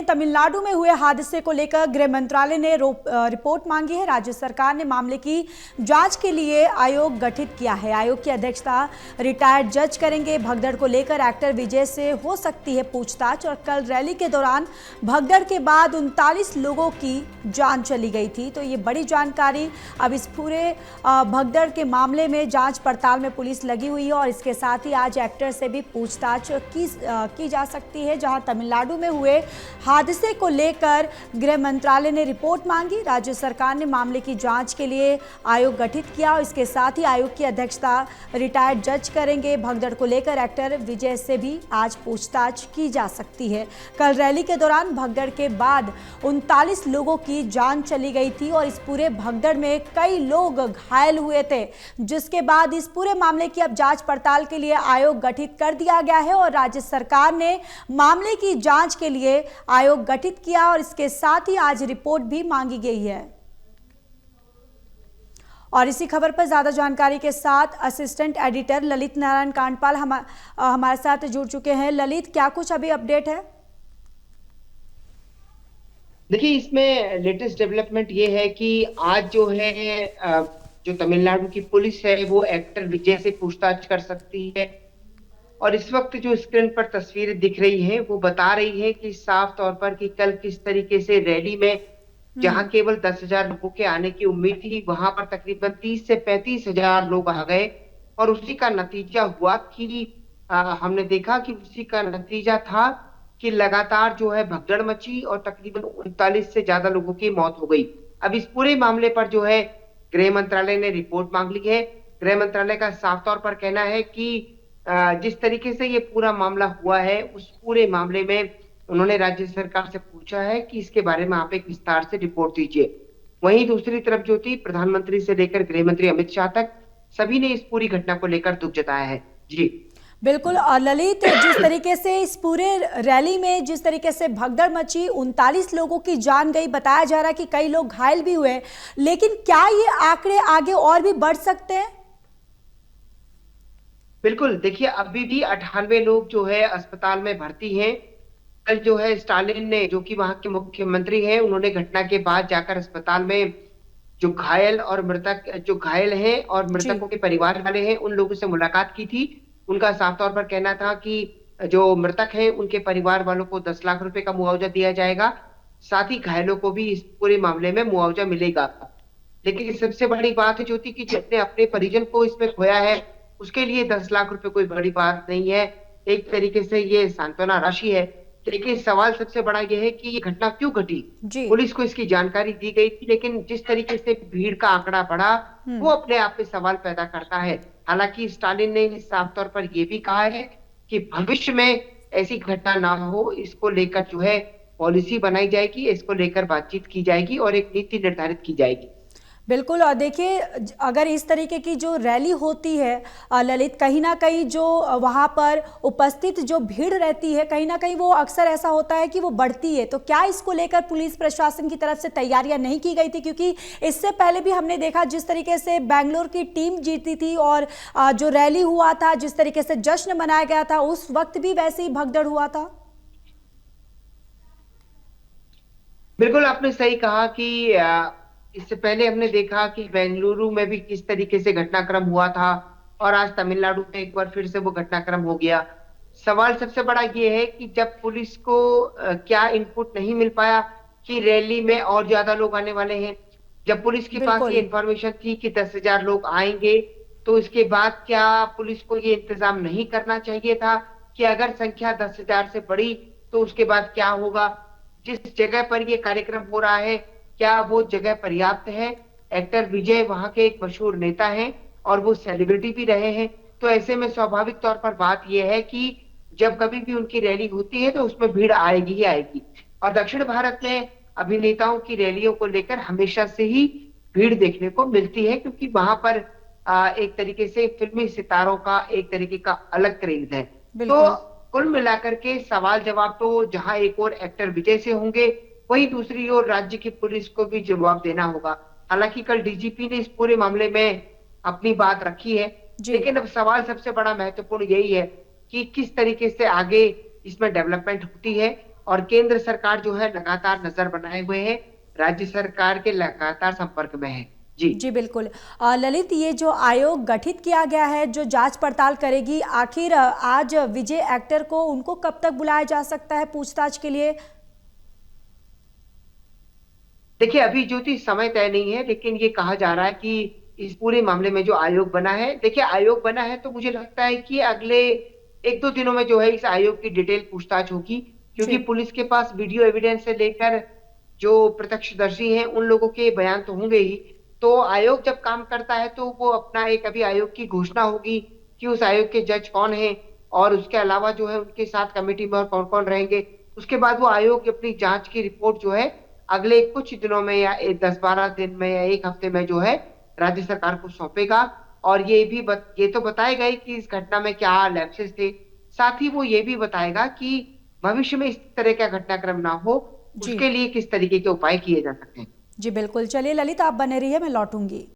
तमिलनाडु में हुए हादसे को लेकर गृह मंत्रालय ने रिपोर्ट मांगी है। राज्य सरकार ने मामले की जांच के लिए आयोग गठित किया है। आयोग की अध्यक्षता रिटायर्ड जज करेंगे। भगदड़ को लेकर एक्टर विजय से हो सकती है पूछताछ। और कल रैली के दौरान भगदड़ के बाद 39 लोगों की जान चली गई थी। तो ये बड़ी जानकारी। अब इस पूरे भगदड़ के मामले में जांच पड़ताल में पुलिस लगी हुई है और इसके साथ ही आज एक्टर से भी पूछताछ की जा सकती है। जहां तमिलनाडु में हुए हादसे को लेकर गृह मंत्रालय ने रिपोर्ट मांगी। राज्य सरकार ने मामले की जांच के लिए आयोग गठित किया और इसके साथ ही आयोग की अध्यक्षता रिटायर्ड जज करेंगे। भगदड़ को लेकर एक्टर विजय से भी आज पूछताछ की जा सकती है। कल रैली के दौरान भगदड़ के बाद 39 लोगों की जान चली गई थी और इस पूरे भगदड़ में कई लोग घायल हुए थे, जिसके बाद इस पूरे मामले की अब जांच पड़ताल के लिए आयोग गठित कर दिया गया है और राज्य सरकार ने मामले की जांच के लिए आयोग गठित किया और इसके साथ ही आज रिपोर्ट भी मांगी गई है। और इसी खबर पर ज्यादा जानकारी के साथ असिस्टेंट एडिटर ललित नारायण कांडपाल हमारे साथ जुड़ चुके हैं। ललित, क्या कुछ अभी अपडेट है? देखिए, इसमें लेटेस्ट डेवलपमेंट ये है कि आज जो है जो तमिलनाडु की पुलिस है वो एक्टर विजय से पूछताछ कर सकती है। और इस वक्त जो स्क्रीन पर तस्वीरें दिख रही हैं वो बता रही है कि साफ तौर पर कि कल किस तरीके से रैली में जहां केवल 10,000 लोगों के आने की उम्मीद थी, वहां पर तकरीबन 30 से 35,000 लोग आ गए। और उसी का नतीजा हुआ कि हमने देखा कि उसी का नतीजा था कि लगातार जो है भगदड़ मची और तकरीबन 39 से ज्यादा लोगों की मौत हो गई। अब इस पूरे मामले पर जो है गृह मंत्रालय ने रिपोर्ट मांग ली है। गृह मंत्रालय का साफ तौर पर कहना है कि जिस तरीके से ये पूरा मामला हुआ है उस पूरे मामले में उन्होंने राज्य सरकार से पूछा है कि इसके बारे में आप एक विस्तार से रिपोर्ट दीजिए। वहीं दूसरी तरफ जो थी, प्रधानमंत्री से लेकर गृह मंत्री अमित शाह तक सभी ने इस पूरी घटना को लेकर दुख जताया है। जी बिल्कुल। और ललित, जिस तरीके से इस पूरे रैली में जिस तरीके से भगदड़ मची, 39 लोगों की जान गई, बताया जा रहा है कि कई लोग घायल भी हुए, लेकिन क्या ये आंकड़े आगे और भी बढ़ सकते हैं? बिल्कुल। देखिए, अभी भी 98 लोग जो है अस्पताल में भर्ती हैं। कल जो है स्टालिन ने, जो कि वहां के मुख्यमंत्री हैं, उन्होंने घटना के बाद जाकर अस्पताल में जो घायल और मृतक जो घायल हैं और मृतकों के परिवार वाले हैं उन लोगों से मुलाकात की थी। उनका साफ तौर पर कहना था कि जो मृतक हैं उनके परिवार वालों को 10 लाख रुपए का मुआवजा दिया जाएगा, साथ ही घायलों को भी इस पूरे मामले में मुआवजा मिलेगा। लेकिन सबसे बड़ी बात है ज्योति की, जिसने अपने परिजन को इसमें खोया है उसके लिए 10 लाख रुपए कोई बड़ी बात नहीं है। एक तरीके से ये सांत्वना राशि है। लेकिन सवाल सबसे बड़ा यह है कि ये घटना क्यों घटी। पुलिस को इसकी जानकारी दी गई थी, लेकिन जिस तरीके से भीड़ का आंकड़ा बढ़ा वो अपने आप में सवाल पैदा करता है। हालांकि स्टालिन ने साफ तौर पर यह भी कहा है कि भविष्य में ऐसी घटना ना हो, इसको लेकर जो है पॉलिसी बनाई जाएगी, इसको लेकर बातचीत की जाएगी और एक नीति निर्धारित की जाएगी। बिल्कुल। और देखिए, अगर इस तरीके की जो रैली होती है ललित, कहीं ना कहीं जो वहाँ पर उपस्थित जो भीड़ रहती है, कहीं ना कहीं वो अक्सर ऐसा होता है कि वो बढ़ती है। तो क्या इसको लेकर पुलिस प्रशासन की तरफ से तैयारियां नहीं की गई थी? क्योंकि इससे पहले भी हमने देखा जिस तरीके से बेंगलोर की टीम जीती थी और जो रैली हुआ था, जिस तरीके से जश्न मनाया गया था, उस वक्त भी वैसे ही भगदड़ हुआ था। बिल्कुल, आपने सही कहा कि इससे पहले हमने देखा कि बेंगलुरु में भी किस तरीके से घटनाक्रम हुआ था और आज तमिलनाडु में एक बार फिर से वो घटनाक्रम हो गया। सवाल सबसे बड़ा ये है कि जब पुलिस को क्या इनपुट नहीं मिल पाया कि रैली में और ज्यादा लोग आने वाले हैं। जब पुलिस के पास ये इंफॉर्मेशन थी कि 10,000 लोग आएंगे, तो इसके बाद क्या पुलिस को ये इंतजाम नहीं करना चाहिए था कि अगर संख्या 10,000 से बढ़ी तो उसके बाद क्या होगा। जिस जगह पर ये कार्यक्रम हो रहा है क्या वो जगह पर्याप्त है? एक्टर विजय वहां के एक मशहूर नेता हैं और वो सेलिब्रिटी भी रहे हैं। तो ऐसे में स्वाभाविक तौर पर बात यह है कि जब कभी भी उनकी रैली होती है तो उसमें भीड़ आएगी ही आएगी। और दक्षिण भारत में अभिनेताओं की रैलियों को लेकर हमेशा से ही भीड़ देखने को मिलती है, क्योंकि वहां पर एक तरीके से फिल्मी सितारों का एक तरीके का अलग क्रेज है। तो कुल मिलाकर के सवाल जवाब तो जहां एक और एक्टर विजय से होंगे, वहीं दूसरी ओर राज्य की पुलिस को भी जवाब देना होगा। हालांकि कल डीजीपी ने इस पूरे मामले में अपनी बात रखी है, लेकिन अब सवाल सबसे बड़ा महत्वपूर्ण यही है कि किस तरीके से आगे इसमें डेवलपमेंट होती है और केंद्र सरकार जो है लगातार नजर बनाए हुए है, राज्य सरकार के लगातार संपर्क में है। जी। जी बिल्कुल। ललित, ये जो आयोग गठित किया गया है जो जांच पड़ताल करेगी, आखिर आज विजय एक्टर को उनको कब तक बुलाया जा सकता है पूछताछ के लिए? देखिए अभी ज्योति समय तय नहीं है, लेकिन ये कहा जा रहा है कि इस पूरे मामले में जो आयोग बना है, देखिए आयोग बना है तो मुझे लगता है कि अगले एक दो दिनों में जो है इस आयोग की डिटेल पूछताछ होगी, क्योंकि जी पुलिस के पास वीडियो एविडेंस से लेकर जो प्रत्यक्षदर्शी हैं उन लोगों के बयान तो होंगे ही। तो आयोग जब काम करता है तो वो अपना एक अभी आयोग की घोषणा होगी कि उस आयोग के जज कौन है, और उसके अलावा जो है उनके साथ कमेटी में और कौन कौन रहेंगे। उसके बाद वो आयोग अपनी जांच की रिपोर्ट जो है अगले कुछ दिनों में या 10-12 दिन में या एक हफ्ते में जो है राज्य सरकार को सौंपेगा। और ये तो बताएगा ही कि इस घटना में क्या लैप्सेस थे, साथ ही वो ये भी बताएगा कि भविष्य में इस तरह का घटनाक्रम ना हो, जी उसके लिए किस तरीके के उपाय किए जा सकते हैं। जी बिल्कुल। चलिए ललित, आप बने रहिए, मैं लौटूंगी।